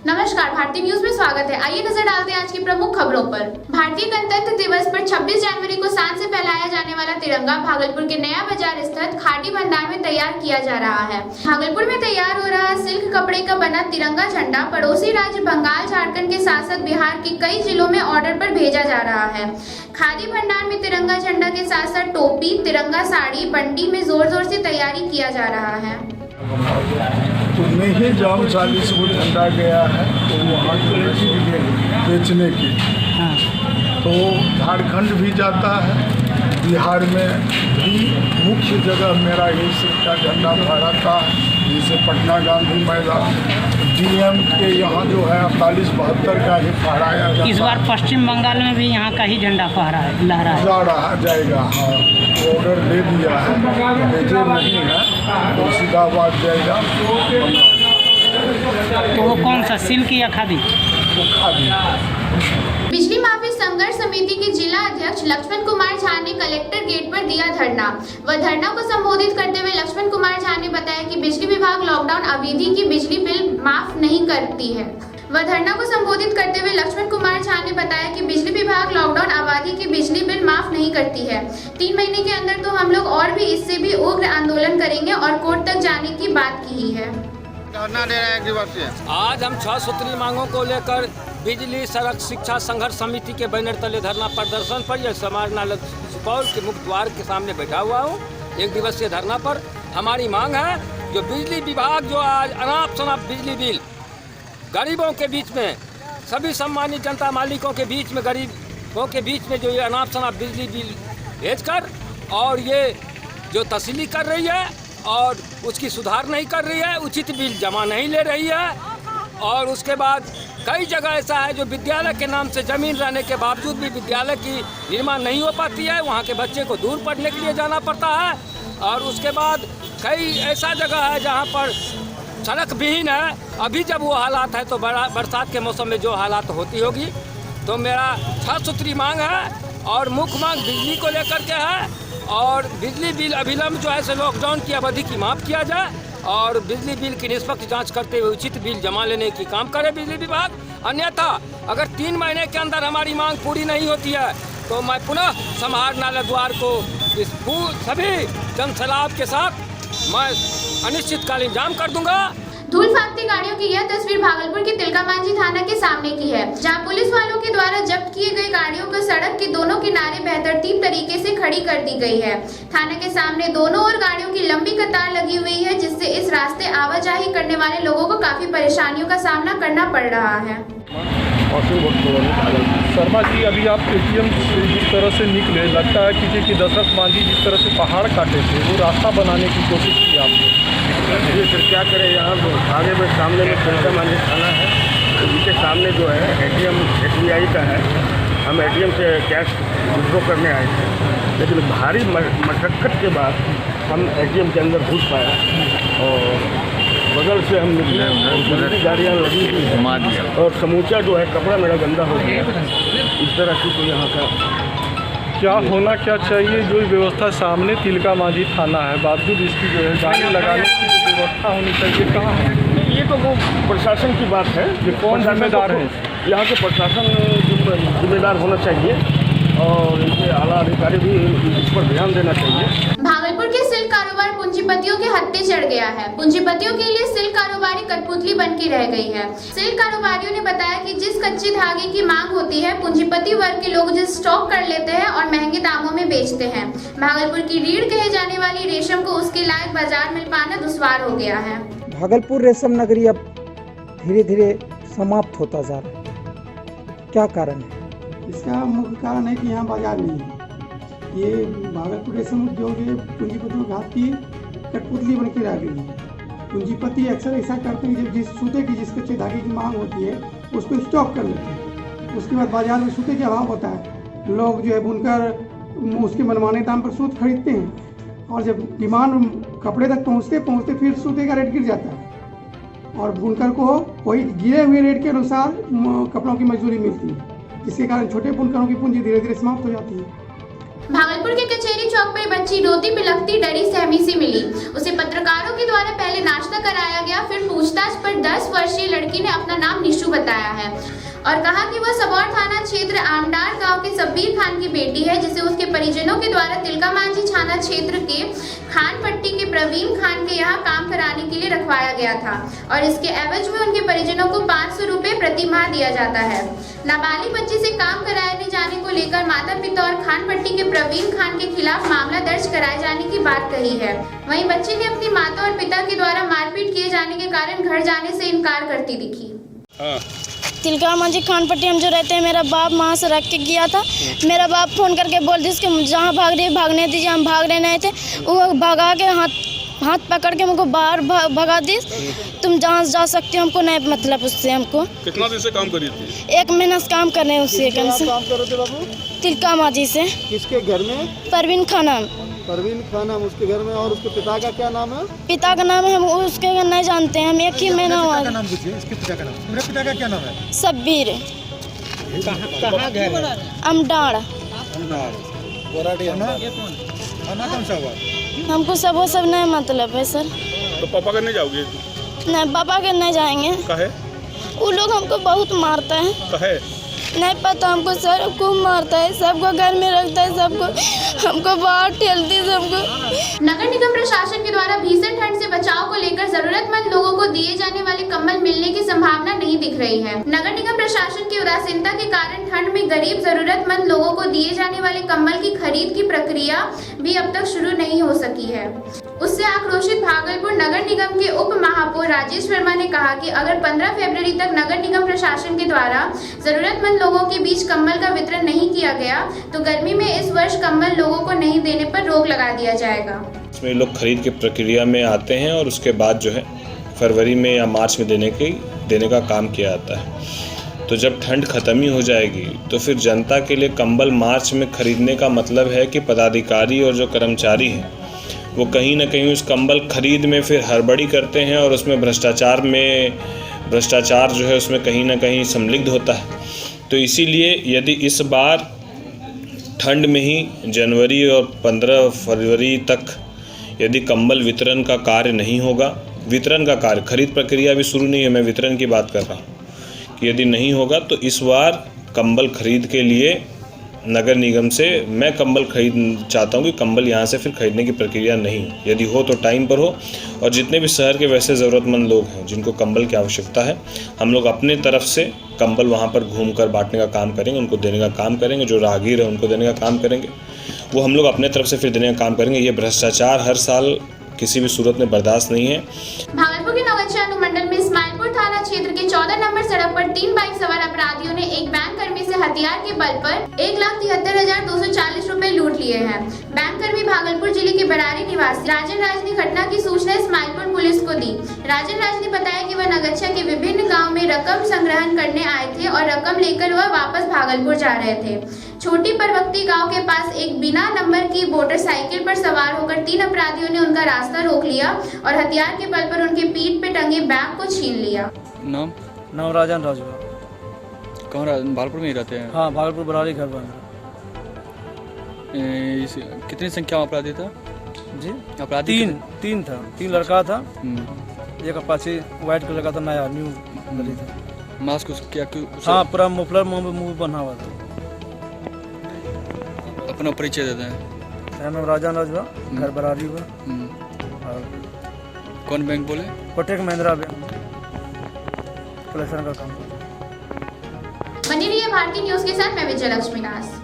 नमस्कार, भारतीय न्यूज में स्वागत है। आइए नजर डालते हैं आज की प्रमुख खबरों पर। भारतीय गणतंत्र दिवस पर 26 जनवरी को शान से फहराया जाने वाला तिरंगा भागलपुर के नया बाजार स्थित खादी भंडार में तैयार किया जा रहा है। भागलपुर में तैयार हो रहा सिल्क कपड़े का बना तिरंगा झंडा पड़ोसी राज्य बंगाल, झारखंड के साथ साथ बिहार के कई जिलों में ऑर्डर पर भेजा जा रहा है। खादी भंडार में तिरंगा झंडा के साथ साथ टोपी, तिरंगा साड़ी, बंडी में जोर जोर से तैयारी किया जा रहा है। तो नहीं जाम 40 वो झंडा गया है तो वहाँ बेचने के, तो झारखंड भी जाता है, बिहार में भी मुख्य जगह मेरा इसी का झंडा फहराता है। जैसे पटना गांधी मैदान, डीएम के यहाँ जो है 48-72 का ही फहराया जाता है। इस बार पश्चिम बंगाल में भी यहाँ का ही झंडा लहरा जाएगा। हाँ, ऑर्डर दे दिया है, भेजे नहीं है तो सीधा बात जाएगा। तो वो कौन सा, सिल्क या खादी? वो खादी। बिजली माफी संघर्ष समिति के जिला अध्यक्ष लक्ष्मण कुमार झा ने कलेक्टर गेट पर दिया धरना। वह धरना को संबोधित करते हुए लक्ष्मण कुमार झा ने बताया कि बिजली विभाग लॉकडाउन अवधि की बिजली बिल माफ नहीं करती है। वह धरना को संबोधित करते हुए लक्ष्मण कुमार झा ने बताया कि बिजली विभाग लॉकडाउन अवधि की बिजली बिल माफ नहीं करती है। 3 महीने के अंदर तो हम लोग और भी इससे भी उग्र आंदोलन करेंगे और कोर्ट तक जाने की बात की है। धरना दे रहे हैं एक दिवस से। आज हम 6 सूत्री मांगों को लेकर बिजली सड़क शिक्षा संघर्ष समिति के बैनर तले धरना प्रदर्शन पर यह समाजनालय सुपौल के मुख्य द्वार के सामने बैठा हुआ हूँ। 1 दिवसीय धरना पर हमारी मांग है, जो बिजली विभाग जो आज अनाप शनाप बिजली बिल गरीबों के बीच में, सभी सम्मानित जनता मालिकों के बीच में, गरीबों के बीच में जो ये अनाप शनाप बिजली बिल भेजकर और ये जो तस्ली कर रही है और उसकी सुधार नहीं कर रही है, उचित बिल जमा नहीं ले रही है। और उसके बाद कई जगह ऐसा है जो विद्यालय के नाम से ज़मीन रहने के बावजूद भी विद्यालय की निर्माण नहीं हो पाती है, वहाँ के बच्चे को दूर पढ़ने के लिए जाना पड़ता है। और उसके बाद कई ऐसा जगह है जहाँ पर सड़क विहीन है। अभी जब वो हालात है तो बरसात के मौसम में जो हालात होती होगी, तो मेरा 6 सूत्री मांग है और मुख्य मांग बिजली को लेकर के है। और बिजली बिल अभिलंब जो है से लॉकडाउन की अवधि की माफ़ किया जाए और बिजली बिल की निष्पक्ष जांच करते हुए उचित बिल जमा लेने की काम करे बिजली विभाग। अन्यथा अगर 3 महीने के अंदर हमारी मांग पूरी नहीं होती है तो मैं पुनः समाहरणालय द्वार को इस सभी जनसैलाब के साथ मैं अनिश्चितकालीन जाम कर दूंगा। धूल फांकती गाड़ियों की यह तस्वीर भागलपुर के तिलकामांझी थाना के सामने की है, जहां पुलिस वालों के द्वारा जब्त किए गए गाड़ियों को सड़क के दोनों किनारे बेतरतीब तरीके से खड़ी कर दी गई है। थाने के सामने दोनों ओर गाड़ियों की लंबी कतार लगी हुई है, जिससे इस रास्ते आवाजाही करने वाले लोगों को काफी परेशानियों का सामना करना पड़ रहा है। शर्मा जी, अभी आप एटीएम से जिस तरह से निकले, लगता है कि दशरथ मांझी जिस तरह से पहाड़ काटे थे वो रास्ता बनाने की कोशिश की आपने। ये फिर क्या करें, यहाँ आगे में सामने में तिलकामांझी थाना है, उनके सामने जो है एटीएम SBI का है। हम एटीएम से कैश विड्रॉ करने आए थे, लेकिन भारी मशक्क़त के बाद हम एटीएम के अंदर घुस पाए और बगल से हम निकले और गाड़ियाँ लगी हुई और समूचा जो है कपड़ा मेरा गंदा हो गया। इस तरह की तो यहाँ का क्या होना क्या चाहिए, जो व्यवस्था सामने तिलकामांझी थाना है, बावजूद इसकी जो है गाड़ी लगाने की जो व्यवस्था होनी चाहिए कहाँ है? ये तो वो प्रशासन की बात है, ये कौन जिम्मेदार है? यहाँ के प्रशासन जिम्मेदार होना चाहिए और इनके आला अधिकारी भी इस पर ध्यान देना चाहिए। भागलपुर के सिल्क कारोबार पूंजीपतियों के हत्थे चढ़ गया है। पूंजीपतियों के लिए सिल्क कारोबारी कठपुतली बन के रह गई है। सिल्क कारोबारियों ने बताया कि जिस कच्चे धागे की मांग होती है, पूंजीपति वर्ग के लोग जिस स्टॉक कर लेते हैं और महंगे दामों में बेचते हैं। भागलपुर की रीढ़ कहे जाने वाली रेशम को उसके लायक बाजार मिल पाना दुश्वार हो गया है। भागलपुर रेशम नगरी अब धीरे धीरे समाप्त होता जा रहा है, क्या कारण है? इसका मुख्य कारण है कि यहाँ बाजार नहीं है। ये भागलपुर रेशम उद्योग पूंजीपतियों के हाथ की कठपुतली बन के रह गई है। पूंजीपति अक्सर ऐसा करते हैं, जब जिस सूते की जिस कच्चे धागे की मांग होती है उसको स्टॉक कर लेते हैं। उसके बाद बाजार में सूते के अभाव होता है, लोग जो है बुनकर उसके मनमाने दाम पर सूत खरीदते हैं और जब डिमांड कपड़े तक पहुँचते फिर सूते का रेट गिर जाता है और बुनकर को वही गिरे हुए रेट के अनुसार कपड़ों की मजदूरी मिलती है, जिसके कारण छोटे बुनकरों की पूंजी धीरे धीरे समाप्त हो जाती है। भागलपुर के कचहरी चौक पर बच्ची रोती बिलखती डरी सहमी सी मिली। उसे पत्रकारों के द्वारा पहले नाश्ता कराया गया, फिर पूछताछ पर 10 वर्षीय लड़की ने अपना नाम निशु बताया है और कहा कि वह सबौर थाना क्षेत्र आमडार गांव के सब्बीर खान की बेटी है, जिसे उसके परिजनों के द्वारा तिलका मांझी थाना क्षेत्र के खान पट्टी के प्रवीण खान के यहाँ काम कराने के लिए रखवाया गया था और इसके एवज में उनके परिजनों को 500 रुपए प्रति माह दिया जाता है। नाबालिग बच्ची से काम कराने जाने को लेकर माता पिता और खान पट्टी के प्रवीण खान के खिलाफ मामला दर्ज कराए जाने की बात कही है। वहीं बच्ची ने अपनी माता और पिता के द्वारा मारपीट किए जाने के कारण घर जाने से इनकार करती दिखी। तिलका मांझी खान पट्टी हम जो रहते हैं, मेरा बाप वहाँ से रख के गया था। मेरा बाप फ़ोन करके बोल दी कि जहाँ भाग रही भागने दीजिए। हम भाग रहे नहीं थे, वो भगा के हाथ पकड़ के मुझको बाहर भगा दी। तुम जहाँ जा सकते हो, हमको नहीं मतलब उससे। हमको कितना दिन से काम कर रही थी? 1 महीना से काम कर रहे हैं उससे। काम कर रहे थे बाबू? तिलका मांझी से। किसके घर में? परवीन खाना। परवीन खाना उसके घर में। और उसके पिता का क्या नाम है? पिता का नाम है हम उसके नहीं जानते हैं। हम 1 ही महीना हुआ। नाम पूछिए इसके पिता का नाम। मेरे पिता का क्या नाम है? सब्बीर। कहाँ घर है? अमडाड़। खाना कौन सा हुआ? हमको सब वो सब नहीं मतलब है सर। तो पापा का नहीं जाओगे? नहीं, पापा के नहीं जाएंगे। काहे? वो लोग हमको बहुत मारता है। काहे? नहीं पता हमको सर। खूब मारता है, सबको घर में रखता है, सबको हमको बाहर ठेलती है सबको। नगर निगम प्रशासन के द्वारा भीषण ठंड से बचाव को लेकर जरूरतमंद लोगों को दिए जाने वाले कंबल मिलने की संभावना नहीं दिख रही है। नगर निगम प्रशासन की उदासीनता के कारण ठंड में गरीब जरूरतमंद लोगों को दिए जाने वाले कंबल की खरीद की प्रक्रिया भी अब तक शुरू नहीं हो सकी है। उससे आक्रोशित भागलपुर नगर निगम के उप महापौर राजेश वर्मा ने कहा कि अगर 15 फरवरी तक नगर निगम प्रशासन के द्वारा जरूरतमंद लोगों के बीच कंबल का वितरण नहीं किया गया तो गर्मी में इस वर्ष कंबल लोगों को नहीं देने पर रोक लगा दिया जाएगा। इसमें लोग खरीद की प्रक्रिया में आते हैं और उसके बाद जो है फरवरी में या मार्च में देने का काम किया जाता है। तो जब ठंड खत्म ही हो जाएगी तो फिर जनता के लिए कंबल मार्च में खरीदने का मतलब है कि पदाधिकारी और जो कर्मचारी हैं वो कहीं ना कहीं उस कंबल खरीद में फिर हड़बड़ी करते हैं और उसमें भ्रष्टाचार जो है उसमें कहीं ना कहीं संलिग्ध होता है। तो इसीलिए यदि इस बार ठंड में ही जनवरी और 15 फरवरी तक यदि कंबल वितरण का कार्य नहीं होगा, वितरण का कार्य, खरीद प्रक्रिया अभी शुरू नहीं है, मैं वितरण की बात कर रहा हूँ, कि यदि नहीं होगा तो इस बार कंबल खरीद के लिए नगर निगम से मैं कंबल खरीद चाहता हूँ कि कंबल यहाँ से फिर खरीदने की प्रक्रिया नहीं, यदि हो तो टाइम पर हो। और जितने भी शहर के वैसे ज़रूरतमंद लोग हैं जिनको कंबल की आवश्यकता है, हम लोग अपने तरफ से कंबल वहाँ पर घूमकर बांटने का काम करेंगे, उनको देने का काम करेंगे। जो राहगीर है उनको देने का काम करेंगे, वो हम लोग अपने तरफ से फिर देने का काम करेंगे। ये भ्रष्टाचार हर साल किसी भी सूरत में बर्दाश्त नहीं है। भागलपुर के नवगछिया अनुमंडल में इस्माइलपुर थाना क्षेत्र के 14 नंबर सड़क पर 3 बाइक सवार अपराधियों ने एक बैंक कर्मी से हथियार के बल पर 1,73,240 रुपए लूट लिए हैं। बैंक कर्मी भागलपुर जिले के बरारी निवासी राजन राज ने घटना की सूचना इस्माइलपुर पुलिस को दी। राजन राज ने बताया कि वह नवगछिया के विभिन्न गाँव में रकम संग्रहण करने आए थे और रकम लेकर वह वापस भागलपुर जा रहे थे। छोटी परवक्ती गांव के पास एक बिना नंबर की मोटरसाइकिल पर सवार होकर 3 अपराधियों ने उनका रास्ता रोक लिया और हथियार के बल पर उनके पीठ पे टंगे बैग को छीन लिया। नाम राजन राजवा। कहाँ भागलपुर में ही रहते हैं? हाँ, भागलपुर बरारी घर बन। कितनी संख्या में अपराधी था जी? अपराधी तीन था। 3 लड़का था, एक अपाची व्हाइट कलर का था, नया न्यू बनी था। मास्क क्या? हाँ, पूरा मुफलर मुंह बना हुआ था। अपना परिचय देते हैं। मेरा नाम राजन राजवा, घर बरारी हुआ। और कौन बैंक बोले? कोटक महिंद्रा बैंक, कलेक्शन का काम। बनी रही है भारतीय न्यूज के साथ, मैं विजय लक्ष्मी दास।